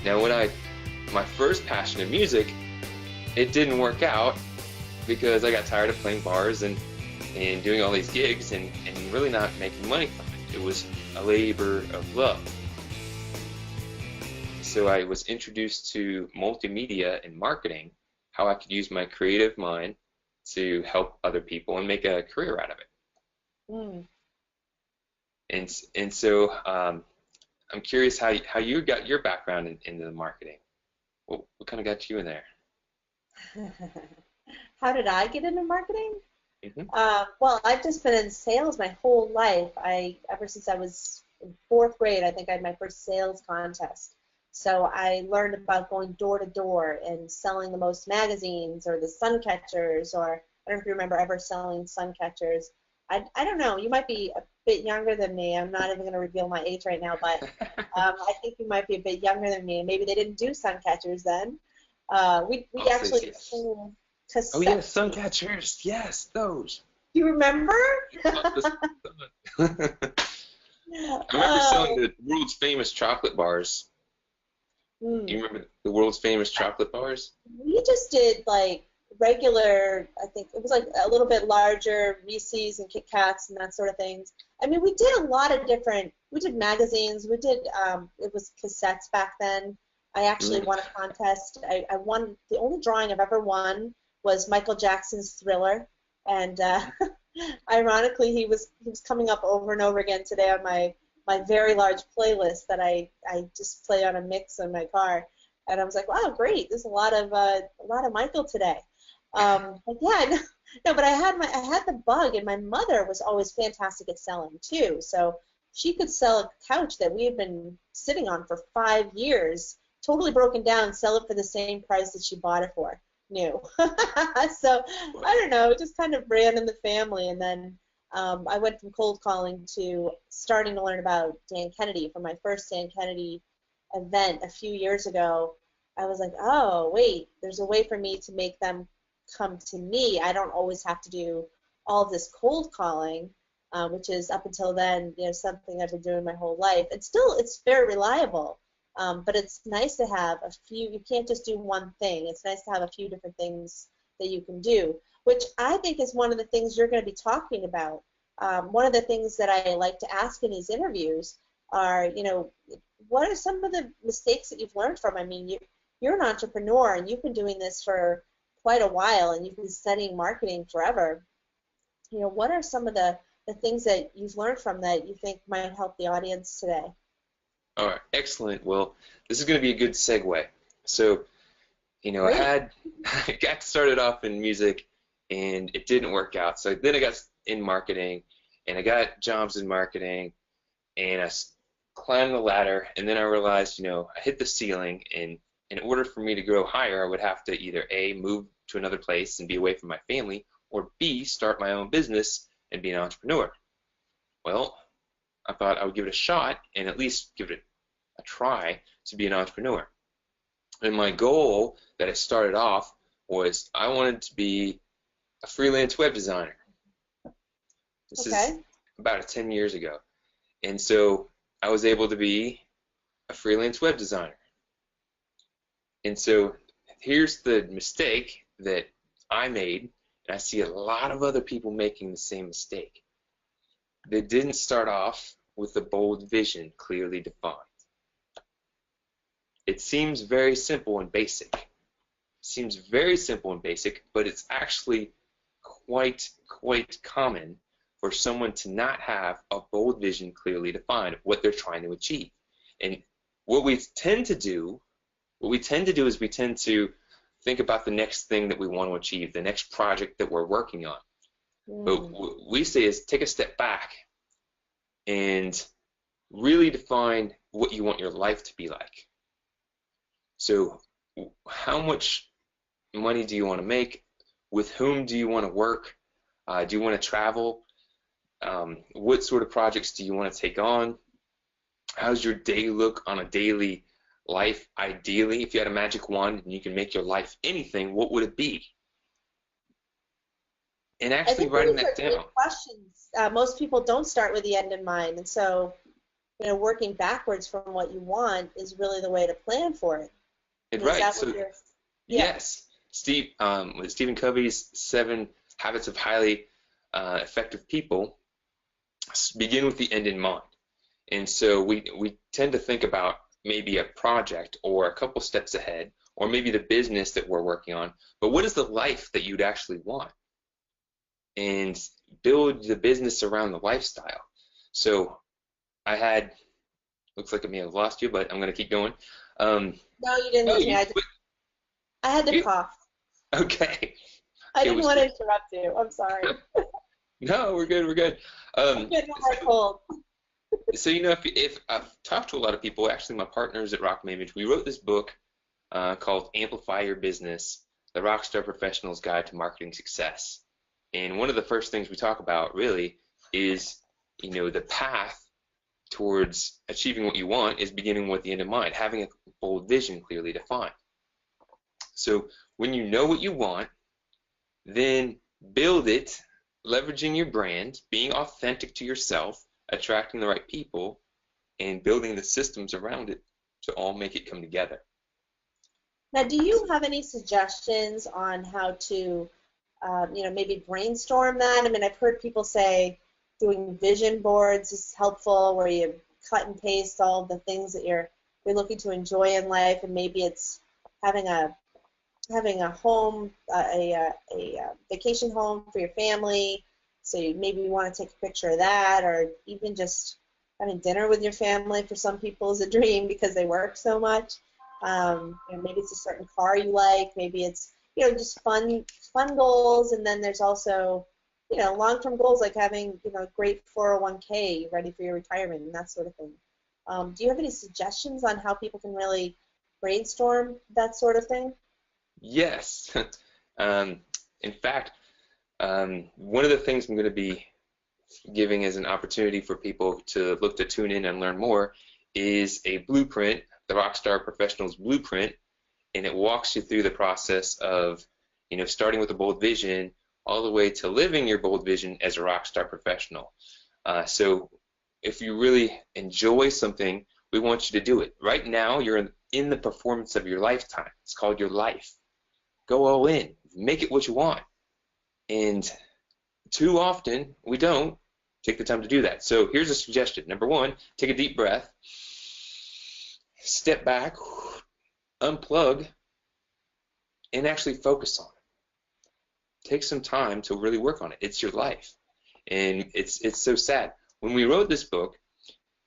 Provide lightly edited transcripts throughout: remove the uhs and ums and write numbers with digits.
Now, my first passion in music, it didn't work out because I got tired of playing bars and doing all these gigs and really not making money from it. It was a labor of love. So I was introduced to multimedia and marketing, how I could use my creative mind to help other people and make a career out of it. Mm. And so I'm curious how you got your background into the marketing. What kind of got you in there? How did I get into marketing? Mm-hmm. Well, I've just been in sales my whole life. Ever since I was in 4th grade, I think I had my first sales contest. So I learned about going door to door and selling the most magazines or the sun catchers, or I don't know if you remember ever selling sun catchers. I don't know. You might be a bit younger than me. I'm not even going to reveal my age right now, but I think you might be a bit younger than me. Maybe they didn't do sun catchers then. We actually yes. cassette. Oh yes, sun catchers. Yes, those. Do you remember? I remember selling the world's famous chocolate bars. You remember the world's famous chocolate bars? We just did like regular, I think it was like a little bit larger Reese's and Kit Kats and that sort of things. I mean, we did a lot of different, we did magazines, we did, it was cassettes back then. I actually won a contest. I won, the only drawing I've ever won was Michael Jackson's Thriller. And ironically, he was coming up over and over again today on my very large playlist that I just play on a mix in my car, and I was like, wow, great! There's a lot of Michael today. But yeah, no, but I had the bug, and my mother was always fantastic at selling too. So she could sell a couch that we had been sitting on for 5 years, totally broken down, sell it for the same price that she bought it for, new. So I don't know, it just kind of ran in the family, and then. I went from cold calling to starting to learn about Dan Kennedy. For my first Dan Kennedy event a few years ago, I was like, oh, wait, there's a way for me to make them come to me. I don't always have to do all this cold calling, which is up until then, something I've been doing my whole life. And still, it's very reliable, but it's nice to have a few. You can't just do one thing. It's nice to have a few different things that you can do, which I think is one of the things you're going to be talking about. One of the things that I like to ask in these interviews are, what are some of the mistakes that you've learned from? I mean, you're an entrepreneur, and you've been doing this for quite a while, and you've been studying marketing forever. What are some of the things that you've learned from that you think might help the audience today? All right, excellent. Well, this is going to be a good segue. So, I got started off in music, and it didn't work out. So then I got in marketing, and I got jobs in marketing, and I climbed the ladder, and then I realized, I hit the ceiling, and in order for me to grow higher, I would have to either A, move to another place and be away from my family, or B, start my own business and be an entrepreneur. Well, I thought I would give it a shot and at least give it a try to be an entrepreneur. And my goal that I started off was I wanted to be a freelance web designer. This is about 10 years ago. And so I was able to be a freelance web designer. And so here's the mistake that I made, and I see a lot of other people making the same mistake. They didn't start off with a bold vision clearly defined. It seems very simple and basic. But it's actually quite common for someone to not have a bold vision clearly defined of what they're trying to achieve. And what we tend to do is we tend to think about the next thing that we want to achieve, the next project that we're working on. But what we say is take a step back and really define what you want your life to be like. So how much money do you want to make? With whom do you want to work? Do you want to travel? What sort of projects do you want to take on? How's your day look on a daily life? Ideally, if you had a magic wand and you can make your life anything, what would it be? And actually writing that down. Questions. Most people don't start with the end in mind, and so working backwards from what you want is really the way to plan for it. Is Right. that So what you're? Yeah. yes, with Stephen Covey's 7 Habits of Highly Effective People begin with the end in mind. And so we tend to think about maybe a project or a couple steps ahead, or maybe the business that we're working on. But what is the life that you'd actually want? And build the business around the lifestyle. So looks like I may have lost you, but I'm going to keep going. No, you didn't lose me. I had to cough. Okay. I didn't want to interrupt you. I'm sorry. No, we're good. We're good. I'm getting over a cold. So if I've talked to a lot of people, actually my partners at Rock Image, we wrote this book called Amplify Your Business: The Rockstar Professional's Guide to Marketing Success. And one of the first things we talk about really is, the path towards achieving what you want is beginning with the end in mind, having a bold vision clearly defined. So when you know what you want, then build it, leveraging your brand, being authentic to yourself, attracting the right people, and building the systems around it to all make it come together. Now, do you have any suggestions on how to, maybe brainstorm that? I mean, I've heard people say doing vision boards is helpful, where you cut and paste all the things that you're looking to enjoy in life, and maybe it's having a home, a vacation home for your family. So maybe you want to take a picture of that, or even just having dinner with your family for some people is a dream because they work so much. Maybe it's a certain car you like. Maybe it's just fun goals, and then there's also long-term goals like having great 401k ready for your retirement and that sort of thing. Do you have any suggestions on how people can really brainstorm that sort of thing? Yes. In fact, one of the things I'm going to be giving as an opportunity for people to look to tune in and learn more is a blueprint, the Rockstar Professional's Blueprint, and it walks you through the process of starting with a bold vision all the way to living your bold vision as a rockstar professional. So if you really enjoy something, we want you to do it. Right now, you're in the performance of your lifetime. It's called your life. Go all in. Make it what you want. And too often, we don't take the time to do that. So here's a suggestion. Number one, take a deep breath. Step back, unplug, and actually focus on it. Take some time to really work on it. It's your life. And it's so sad. When we wrote this book,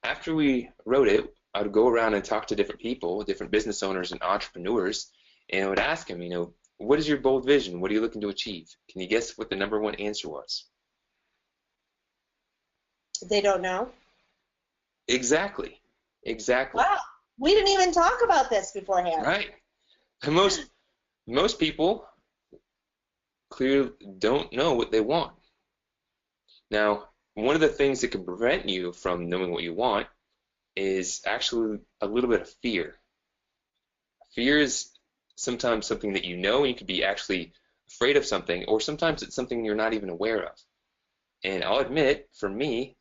after we wrote it, I would go around and talk to different people, different business owners and entrepreneurs, and I would ask them, what is your bold vision? What are you looking to achieve? Can you guess what the number one answer was? They don't know? Exactly. Wow. We didn't even talk about this beforehand. Right. And most people clearly don't know what they want. Now, one of the things that can prevent you from knowing what you want is actually a little bit of fear. Fear is sometimes something that and you can be actually afraid of something, or sometimes it's something you're not even aware of. And I'll admit, for me,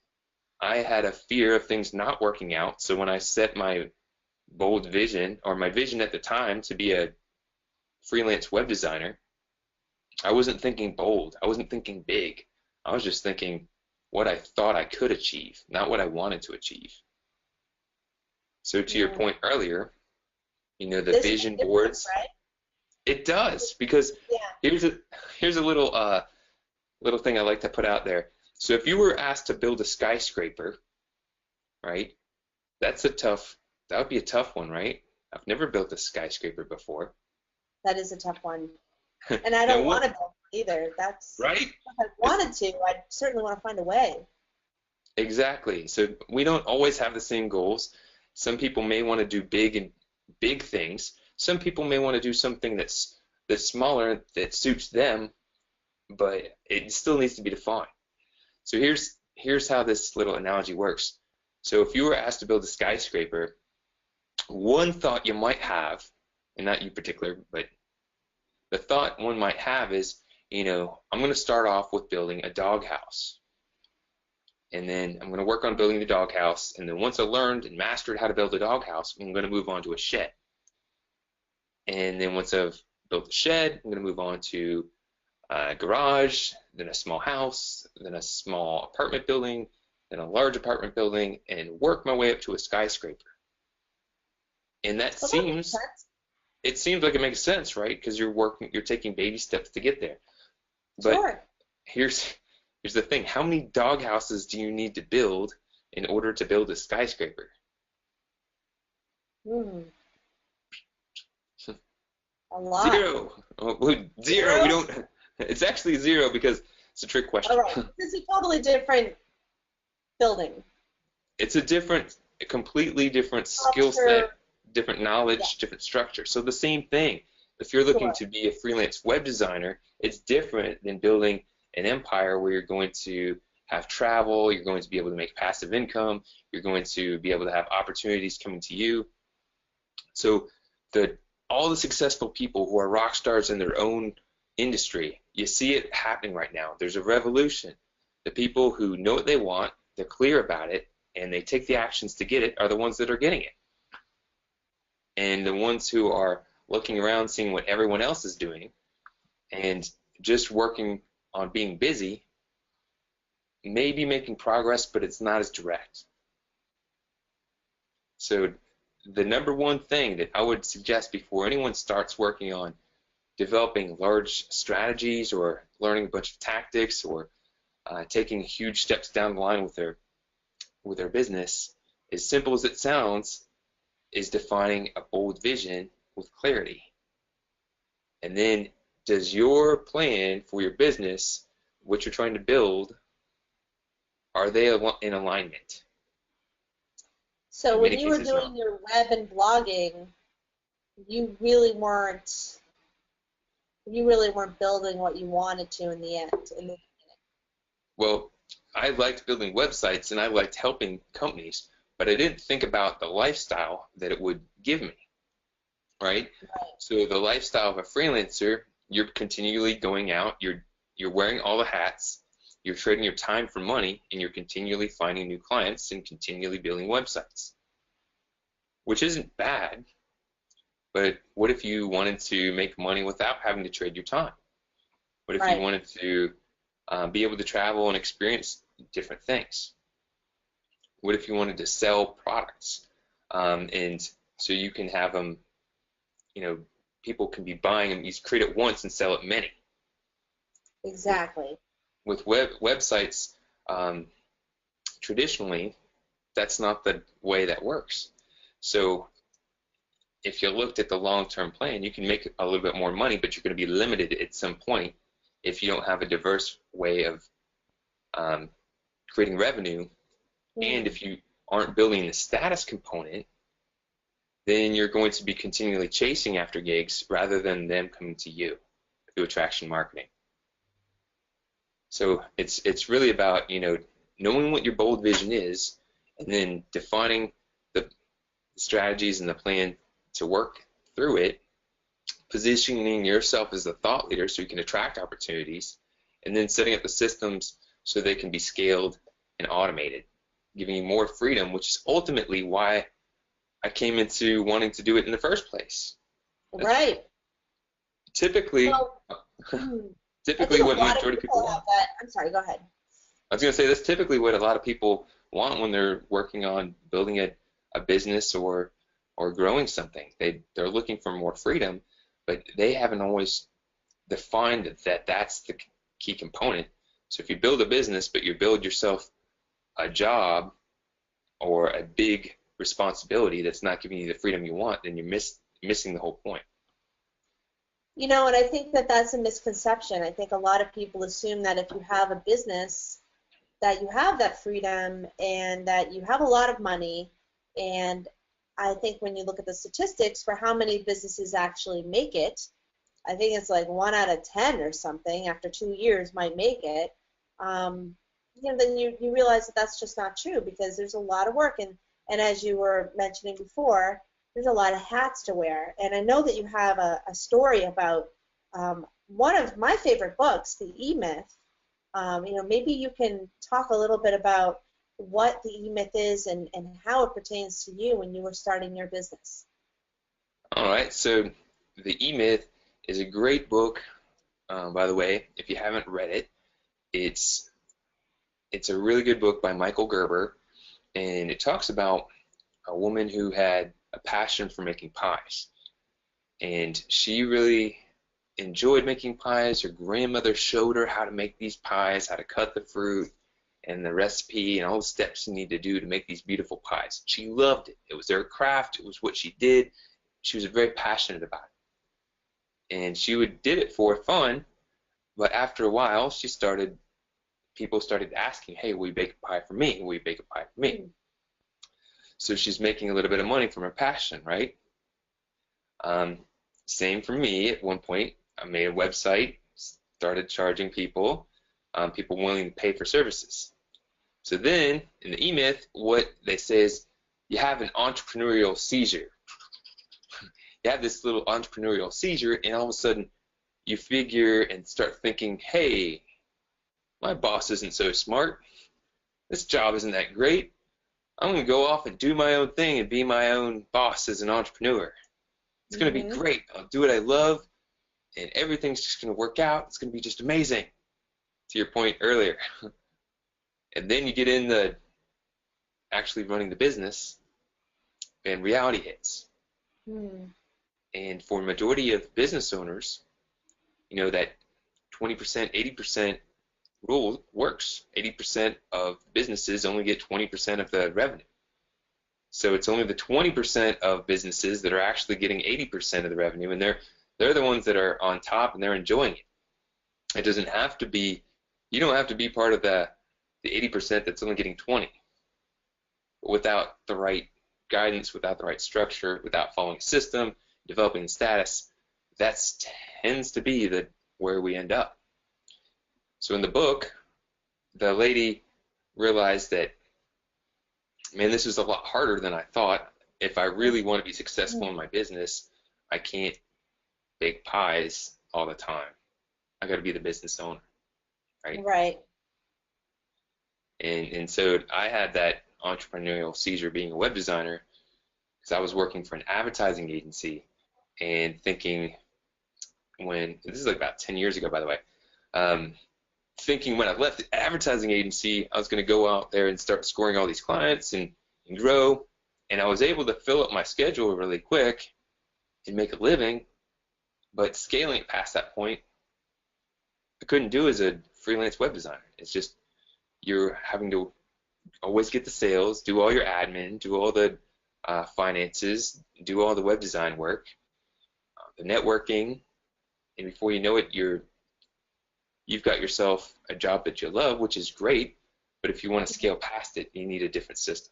I had a fear of things not working out, so when I set my bold vision, or my vision at the time to be a freelance web designer, I wasn't thinking bold. I wasn't thinking big. I was just thinking what I thought I could achieve, not what I wanted to achieve. So to your point earlier, the This vision boards, right? It does, because here's a little thing I like to put out there. So if you were asked to build a skyscraper, right? That would be a tough one, right? I've never built a skyscraper before. That is a tough one. And I don't want to build either. That's right. If I wanted to, I'd certainly want to find a way. Exactly. So we don't always have the same goals. Some people may want to do big things. Some people may want to do something that's smaller that suits them, but it still needs to be defined. So here's how this little analogy works. So if you were asked to build a skyscraper, one thought you might have, and not you particular, but the thought one might have is, I'm going to start off with building a doghouse. and then I'm going to work on building the doghouse, and then once I learned and mastered how to build a doghouse, I'm going to move on to a shed. And then once I've built a shed, I'm going to move on to a garage, then a small house, then a small apartment building, then a large apartment building, and work my way up to a skyscraper. And that seems like it makes sense, right? Because you're taking baby steps to get there. But sure. Here's the thing. How many doghouses do you need to build in order to build a skyscraper? A lot. Zero. Oh, zero. We don't. It's actually zero because it's a trick question. All right. It's a totally different building. It's a completely different skill set, different knowledge, different structure. So the same thing. If you're looking to be a freelance web designer, it's different than building an empire where you're going to have travel, you're going to be able to make passive income, you're going to be able to have opportunities coming to you. So all the successful people who are rock stars in their own industry, you see it happening right now. There's a revolution. The people who know what they want, they're clear about it, and they take the actions to get it are the ones that are getting it. And the ones who are looking around, seeing what everyone else is doing, and just working on being busy, maybe making progress, but it's not as direct. So the number one thing that I would suggest before anyone starts working on developing large strategies or learning a bunch of tactics or taking huge steps down the line with their business, as simple as it sounds, is defining a bold vision with clarity. And then, does your plan for your business, what you're trying to build, are they in alignment? So when you were doing your web and blogging, you really weren't building what you wanted to in the end. Well, I liked building websites and I liked helping companies, but I didn't think about the lifestyle that it would give me, right? So the lifestyle of a freelancer, you're continually going out, you're wearing all the hats, you're trading your time for money, and you're continually finding new clients and continually building websites, which isn't bad. But what if you wanted to make money without having to trade your time? What if you wanted to be able to travel and experience different things? What if you wanted to sell products, and so you can have them, people can be buying them, you create it once and sell it many. Exactly. With websites, traditionally, that's not the way that works. So if you looked at the long-term plan, you can make a little bit more money, but you're going to be limited at some point if you don't have a diverse way of creating revenue. And if you aren't building the status component, then you're going to be continually chasing after gigs rather than them coming to you through attraction marketing. So it's really about, knowing what your bold vision is and then defining the strategies and the plan to work through it, positioning yourself as a thought leader so you can attract opportunities, and then setting up the systems so they can be scaled and automated, giving you more freedom, which is ultimately why I came into wanting to do it in the first place. Right. Typically, what majority of people want. I'm sorry, go ahead. I was going to say that's typically what a lot of people want when they're working on building a business or growing something. They're looking for more freedom, but they haven't always defined that that's the key component. So if you build a business but you build yourself a job or a big responsibility that's not giving you the freedom you want, then you're missing the whole point. And I think that that's a misconception. I think a lot of people assume that if you have a business, that you have that freedom and that you have a lot of money. And I think when you look at the statistics for how many businesses actually make it, I think it's like 1 out of 10 or something after 2 years might make it. Then you realize that that's just not true because there's a lot of work. And as you were mentioning before, there's a lot of hats to wear. And I know that you have a story about one of my favorite books, the EMyth, Maybe you can talk a little bit about what the EMyth is and how it pertains to you when you were starting your business. All right, so the EMyth is a great book, by the way. If you haven't read it, it's a really good book by Michael Gerber, and it talks about a woman who had a passion for making pies, and she really enjoyed making pies. Her grandmother showed her how to make these pies, how to cut the fruit, and the recipe, and all the steps you need to do to make these beautiful pies. She loved it. It was her craft. It was what she did. She was very passionate about it, and she did it for fun. But after a while, people started asking, "Hey, will you bake a pie for me? Will you bake a pie for me?" So she's making a little bit of money from her passion, right? Same for me. At one point, I made a website, started charging people willing to pay for services. So then, in the EMyth, what they say is you have an entrepreneurial seizure. You have this little entrepreneurial seizure, and all of a sudden, you figure and start thinking, hey, my boss isn't so smart. This job isn't that great. I'm going to go off and do my own thing and be my own boss as an entrepreneur. It's going to be great. I'll do what I love, and everything's just going to work out. It's going to be just amazing, to your point earlier. And then you get in the actually running the business, and reality hits. And for a majority of business owners, that 20%, 80% rule works. 80% of businesses only get 20% of the revenue. So it's only the 20% of businesses that are actually getting 80% of the revenue, and they're the ones that are on top and they're enjoying it. It doesn't have to be, you don't have to be part of the 80% that's only getting 20. But without the right guidance, without the right structure, without following a system, developing the status, that tends to be where we end up. So in the book, the lady realized that, man, this is a lot harder than I thought. If I really want to be successful in my business, I can't bake pies all the time. I got to be the business owner, right? Right. And so I had that entrepreneurial seizure being a web designer because I was working for an advertising agency and thinking this is like about 10 years ago, by the way, thinking when I left the advertising agency, I was going to go out there and start scoring all these clients and grow, and I was able to fill up my schedule really quick and make a living, but scaling it past that point, I couldn't do as a freelance web designer. It's just you're having to always get the sales, do all your admin, do all the finances, do all the web design work, the networking, and before you know it, you've got yourself a job that you love, which is great, but if you want to scale past it, you need a different system.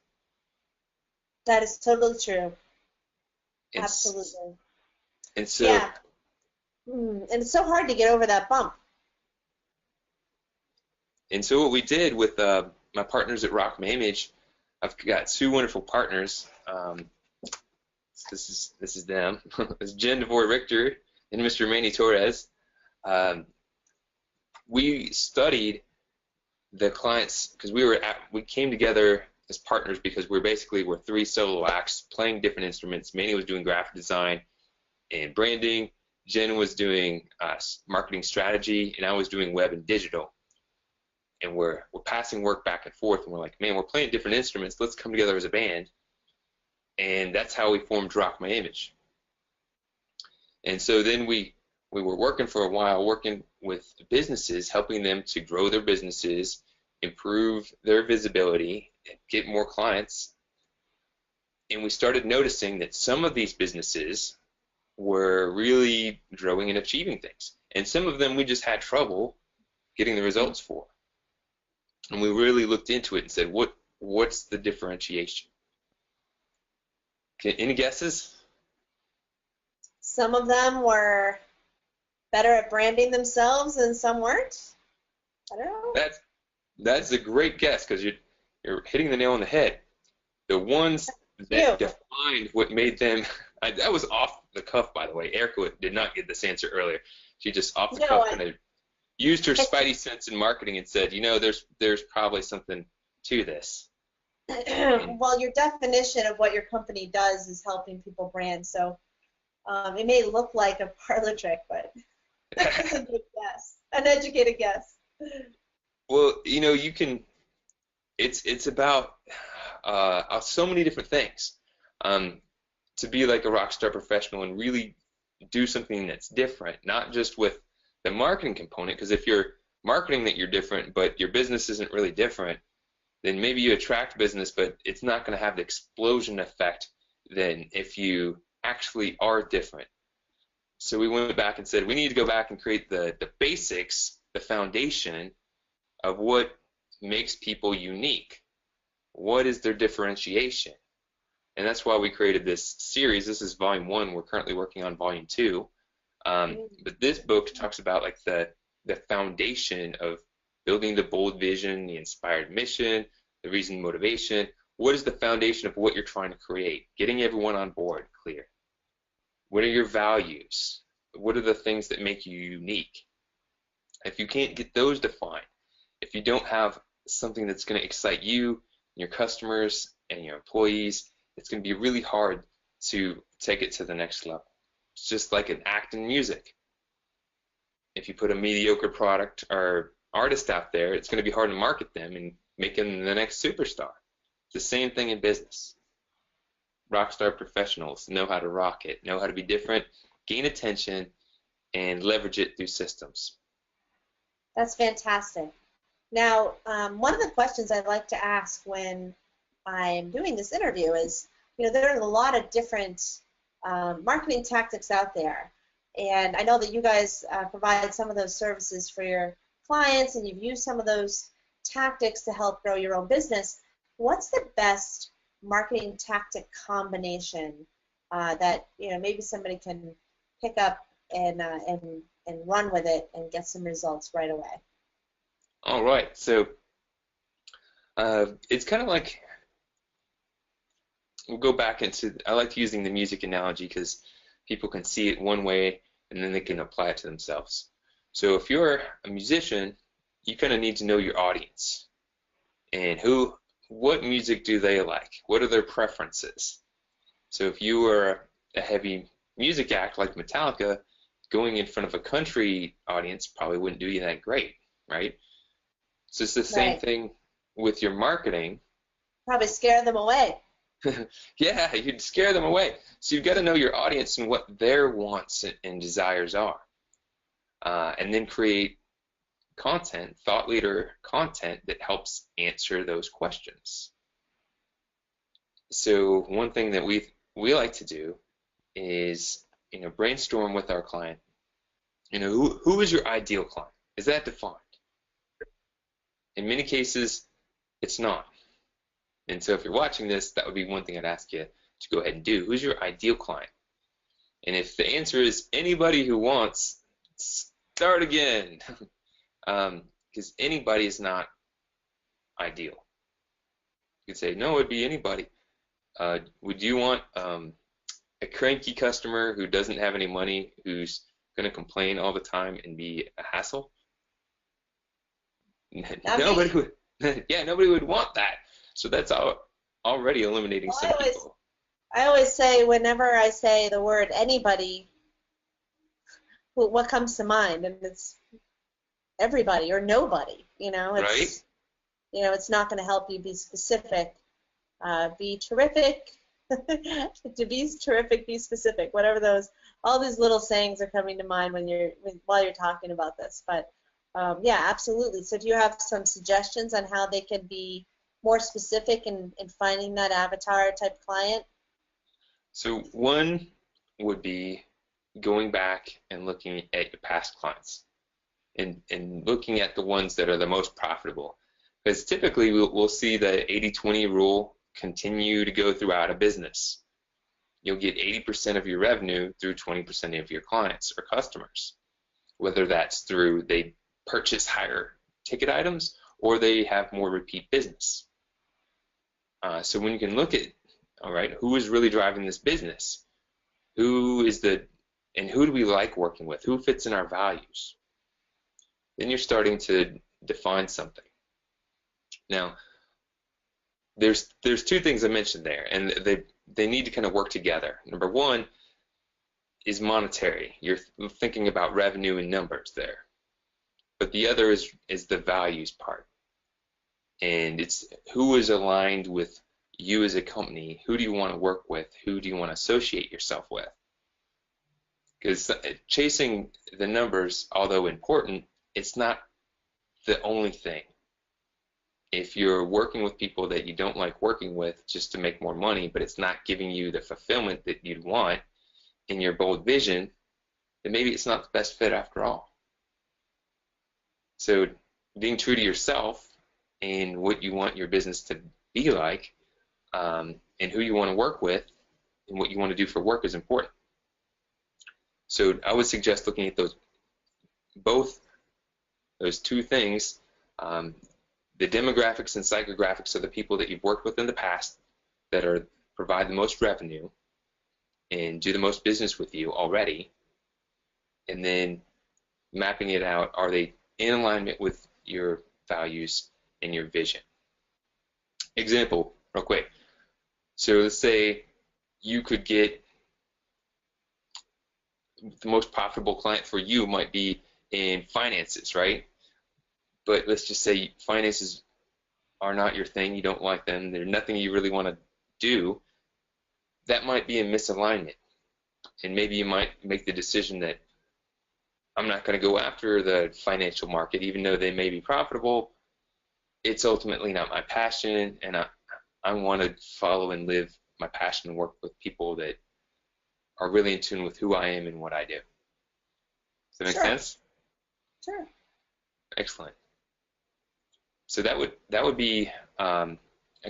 That is totally true. Absolutely. And so, yeah. And it's so hard to get over that bump. And so what we did with my partners at Rock My Image, I've got two wonderful partners. This is them. It's Jen DeVore Richter and Mr. Manny Torres. We studied the clients because we came together as partners because we're three solo acts playing different instruments. Manny was doing graphic design and branding. Jen was doing marketing strategy, and I was doing web and digital. And we're passing work back and forth, and we're like, man, we're playing different instruments. Let's come together as a band. And that's how we formed Rock My Image. And so then we were working for a while, working with businesses, helping them to grow their businesses, improve their visibility, get more clients. And we started noticing that some of these businesses were really growing and achieving things. And some of them we just had trouble getting the results for. And we really looked into it and said, what's the differentiation? Any guesses? Some of them were better at branding themselves and some weren't. I don't know. That's a great guess because you're hitting the nail on the head. The ones that defined what made them, that was off the cuff, by the way. Erica did not get this answer earlier. She just off the cuff. used her spidey sense in marketing and said, you know, there's probably something to this. Well, your definition of what your company does is helping people brand, so it may look like a parlor trick, but that's a good guess, an educated guess. Well, you know, you can. It's about so many different things. To be like a rock star professional and really do something that's different, not just with the marketing component, because if you're marketing that you're different, but your business isn't really different, then maybe you attract business, but it's not going to have the explosion effect than if you actually are different. So we went back and said we need to go back and create the basics, the foundation of what makes people unique. What is their differentiation? And that's why we created this series. This is volume 1. We're currently working on volume 2. But this book talks about like the foundation of building the bold vision, the inspired mission, the reason, motivation. What is the foundation of what you're trying to create? Getting everyone on board clear. What are your values? What are the things that make you unique? If you can't get those defined, if you don't have something that's going to excite you, your customers, and your employees, it's going to be really hard to take it to the next level. It's just like an act in music. If you put a mediocre product or artist out there, it's going to be hard to market them and make them the next superstar. It's the same thing in business. Rockstar professionals know how to rock it, know how to be different, gain attention, and leverage it through systems. That's fantastic. Now, one of the questions I like to ask when I'm doing this interview is, you know, there are a lot of different marketing tactics out there, and I know that you guys provide some of those services for your clients, and you've used some of those tactics to help grow your own business. What's the best marketing tactic combination that, you know, maybe somebody can pick up and run with it and get some results right away? All right, so it's kind of like, we'll go back into, I like using the music analogy because people can see it one way and then they can apply it to themselves. So if you're a musician, you kind of need to know your audience and what music do they like? What are their preferences? So if you were a heavy music act like Metallica, going in front of a country audience probably wouldn't do you that great, right? So it's the same thing with your marketing. Probably scare them away. Yeah, you'd scare them away. So you've got to know your audience and what their wants and desires are. And then create content, thought leader content that helps answer those questions. So one thing that we like to do is, you know, brainstorm with our client. You know, who is your ideal client? Is that defined? In many cases, it's not. And so if you're watching this, that would be one thing I'd ask you to go ahead and do. Who's your ideal client? And if the answer is anybody who wants, start again. Because anybody is not ideal. You could say, no, it'd be anybody. Would you want a cranky customer who doesn't have any money, who's going to complain all the time and be a hassle? Nobody would. Yeah, nobody would want that. So that's already eliminating some people. I always say, whenever I say the word anybody, what comes to mind? And it's everybody or nobody. You know, it's, right? You know, it's not going to help you be specific. Be terrific. To be terrific, be specific. Whatever those, all these little sayings are coming to mind while you're talking about this. But yeah, absolutely. So do you have some suggestions on how they can be more specific in finding that avatar type client? So one would be going back and looking at your past clients and looking at the ones that are the most profitable. Because typically we'll see the 80-20 rule continue to go throughout a business. You'll get 80% of your revenue through 20% of your clients or customers, whether that's through they purchase higher ticket items or they have more repeat business. So when you can look at, all right, who is really driving this business? And who do we like working with? Who fits in our values? then you're starting to define something. Now, there's two things I mentioned there, and they need to kind of work together. Number one is monetary. You're thinking about revenue and numbers there. But the other is the values part. And it's who is aligned with you as a company. Who do you want to work with? Who do you want to associate yourself with? Because chasing the numbers, although important, it's not the only thing. If you're working with people that you don't like working with just to make more money, but it's not giving you the fulfillment that you'd want in your bold vision, then maybe it's not the best fit after all. So being true to yourself and what you want your business to be like, and who you want to work with and what you want to do for work is important. So I would suggest looking at both those two things, the demographics and psychographics of the people that you've worked with in the past that provide the most revenue and do the most business with you already, and then mapping it out, are they in alignment with your values and your vision? Example, real quick. So let's say you could get the most profitable client for you might be in finances, right? But let's just say finances are not your thing, you don't like them, there's nothing you really want to do. That might be a misalignment. And maybe you might make the decision that I'm not going to go after the financial market, even though they may be profitable. It's ultimately not my passion, and I want to follow and live my passion and work with people that are really in tune with who I am and what I do. Does that make sense? Sure. Excellent. So that would be a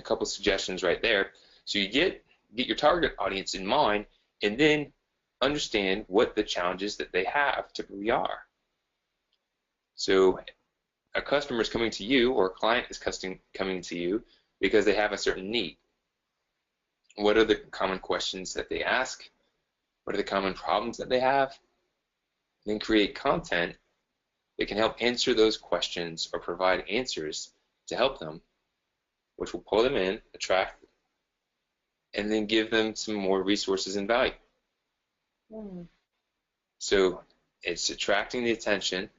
couple suggestions right there. So you get your target audience in mind, and then understand what the challenges that they have typically are. So a customer is coming to you, or a client is coming to you because they have a certain need. What are the common questions that they ask? What are the common problems that they have? And then create content that can help answer those questions or provide answers to help them, which will pull them in, attract, and then give them some more resources and value. So it's attracting the attention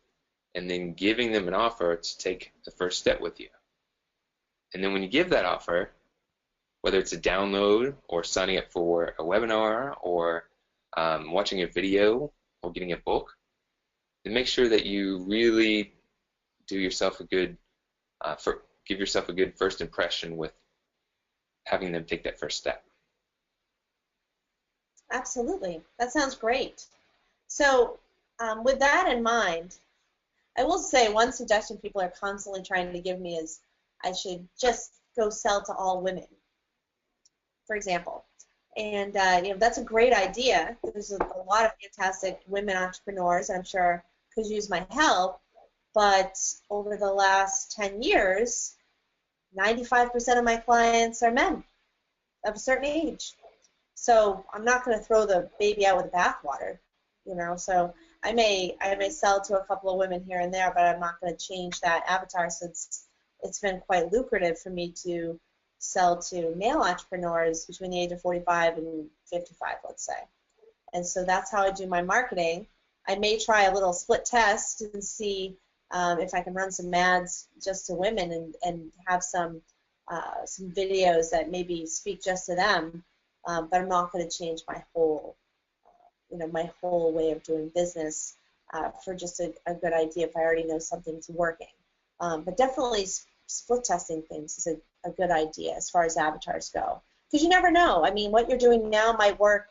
and then giving them an offer to take the first step with you. And then when you give that offer, whether it's a download or signing up for a webinar or watching a video or getting a book, then make sure that you really do yourself a good, give yourself a good first impression with having them take that first step. Absolutely. That sounds great. So with that in mind, I will say one suggestion people are constantly trying to give me is I should just go sell to all women, for example. And that's a great idea. There's a lot of fantastic women entrepreneurs, and I'm sure could use my help. But over the last 10 years, 95% of my clients are men of a certain age. So I'm not going to throw the baby out with the bathwater, So I may sell to a couple of women here and there, but I'm not going to change that avatar since it's been quite lucrative for me to sell to male entrepreneurs between the age of 45 and 55, let's say. And so that's how I do my marketing. I may try a little split test and see if I can run some ads just to women and have some videos that maybe speak just to them. But I'm not going to change my whole, my whole way of doing business for just a good idea if I already know something's working. But definitely split testing things is a good idea as far as avatars go, because you never know. I mean, what you're doing now might work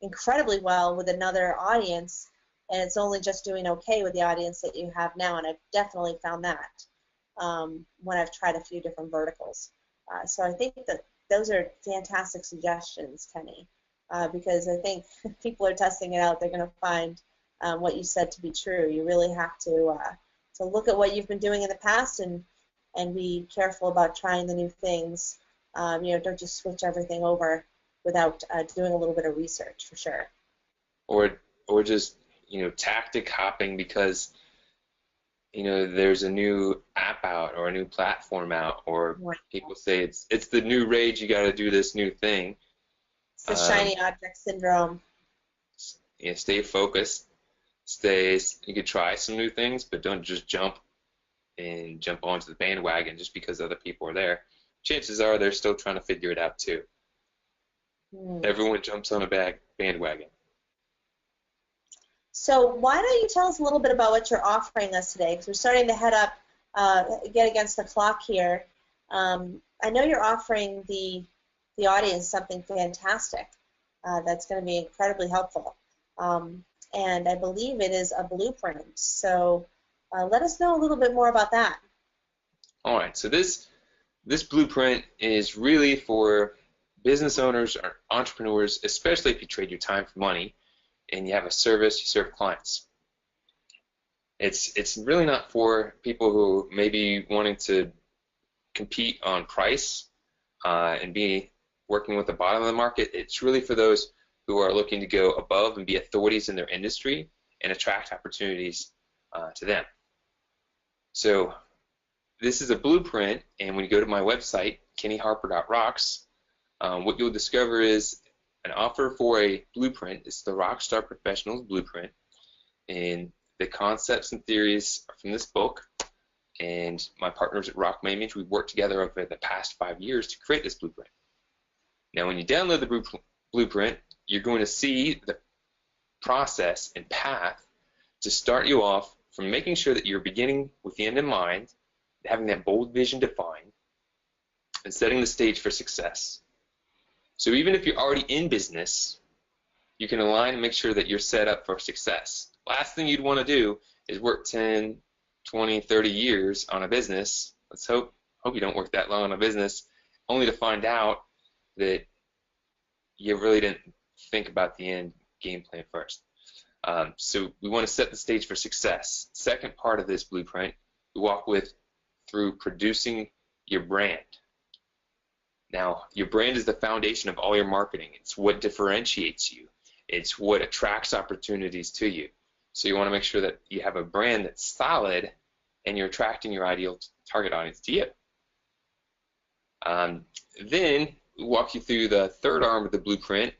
incredibly well with another audience, and it's only just doing okay with the audience that you have now, and I've definitely found that when I've tried a few different verticals. So I think that those are fantastic suggestions, Kenny, because I think if people are testing it out, they're going to find what you said to be true. You really have to look at what you've been doing in the past and be careful about trying the new things. Don't just switch everything over without doing a little bit of research, for sure. Or just tactic hopping because there's a new app out or a new platform out, or people say it's the new rage, you got to do this new thing. It's the shiny object syndrome. Stay focused. You could try some new things, but don't just jump onto the bandwagon just because other people are there. Chances are they're still trying to figure it out too. Everyone jumps on a bandwagon. So why don't you tell us a little bit about what you're offering us today? Because we're starting to head up, get against the clock here. I know you're offering the audience something fantastic that's going to be incredibly helpful. And I believe it is a blueprint. So let us know a little bit more about that. All right. So this blueprint is really for business owners or entrepreneurs, especially if you trade your time for money and you have a service, you serve clients. It's really not for people who may be wanting to compete on price and be working with the bottom of the market. It's really for those who are looking to go above and be authorities in their industry and attract opportunities to them. So this is a blueprint, and when you go to my website, kennyharper.rocks, what you'll discover is an offer for a blueprint. It's the Rockstar Professionals Blueprint, and the concepts and theories are from this book, and my partners at EMyth, we've worked together over the past 5 years to create this blueprint. Now when you download the blueprint, you're going to see the process and path to start you off from making sure that you're beginning with the end in mind, having that bold vision defined, and setting the stage for success. So even if you're already in business, you can align and make sure that you're set up for success. Last thing you'd want to do is work 10, 20, 30 years on a business. Let's hope you don't work that long on a business, only to find out that you really didn't think about the end game plan first. So we want to set the stage for success. Second part of this blueprint, we walk through producing your brand. Now, your brand is the foundation of all your marketing. It's what differentiates you. It's what attracts opportunities to you. So you want to make sure that you have a brand that's solid and you're attracting your ideal target audience to you. Then we walk you through the third arm of the blueprint,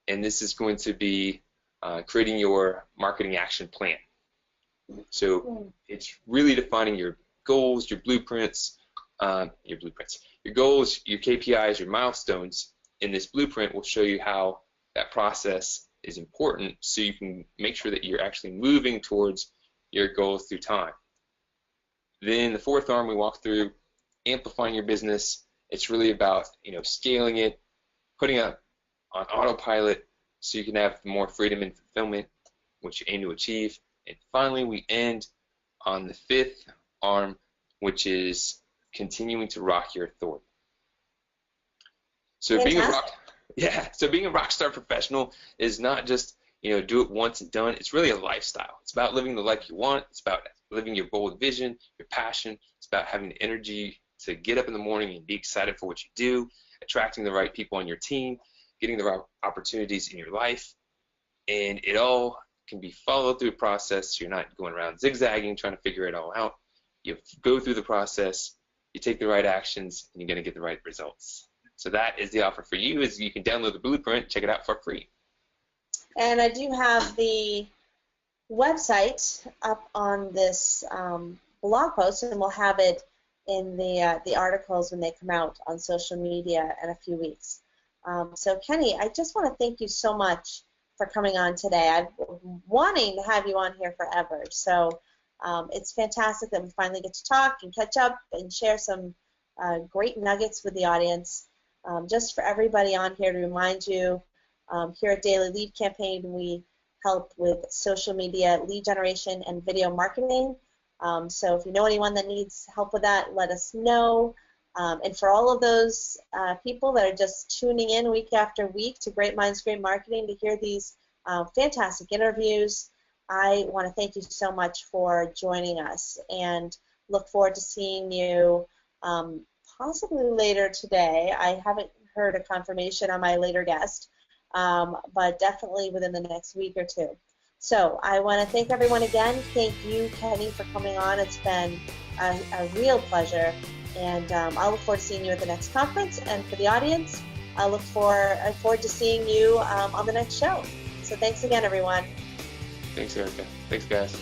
and this is going to be creating your marketing action plan. So it's really defining your goals, your blueprints, your goals, your KPIs, your milestones. In this blueprint will show you how that process is important so you can make sure that you're actually moving towards your goals through time. Then the fourth arm we walk through amplifying your business. It's really about scaling it, putting it on autopilot so you can have more freedom and fulfillment, which you aim to achieve. And finally, we end on the fifth arm, which is continuing to rock your authority. So being a rockstar professional is not just do it once and done. It's really a lifestyle. It's about living the life you want. It's about living your bold vision, your passion. It's about having the energy to get up in the morning and be excited for what you do, attracting the right people on your team, getting the right opportunities in your life, and it all can be followed through a process. So you're not going around zigzagging trying to figure it all out. You go through the process, you take the right actions, and you're going to get the right results. So that is the offer for you. Is you can download the blueprint, check it out for free. And I do have the website up on this blog post, and we'll have it in the articles when they come out on social media in a few weeks. So Kenny, I just want to thank you so much for coming on today. I've been wanting to have you on here forever. So it's fantastic that we finally get to talk and catch up and share some great nuggets with the audience. Just for everybody on here to remind you, here at Daily Lead Campaign, we help with social media lead generation and video marketing. So if you know anyone that needs help with that, let us know. And for all of those people that are just tuning in week after week to Great Minds, Great Marketing to hear these fantastic interviews, I want to thank you so much for joining us and look forward to seeing you possibly later today. I haven't heard a confirmation on my later guest, but definitely within the next week or two. So I want to thank everyone again. Thank you, Kenny, for coming on. It's been a real pleasure. And I'll look forward to seeing you at the next conference. And for the audience, I look forward to seeing you on the next show. So thanks again, everyone. Thanks, Erica. Thanks, guys.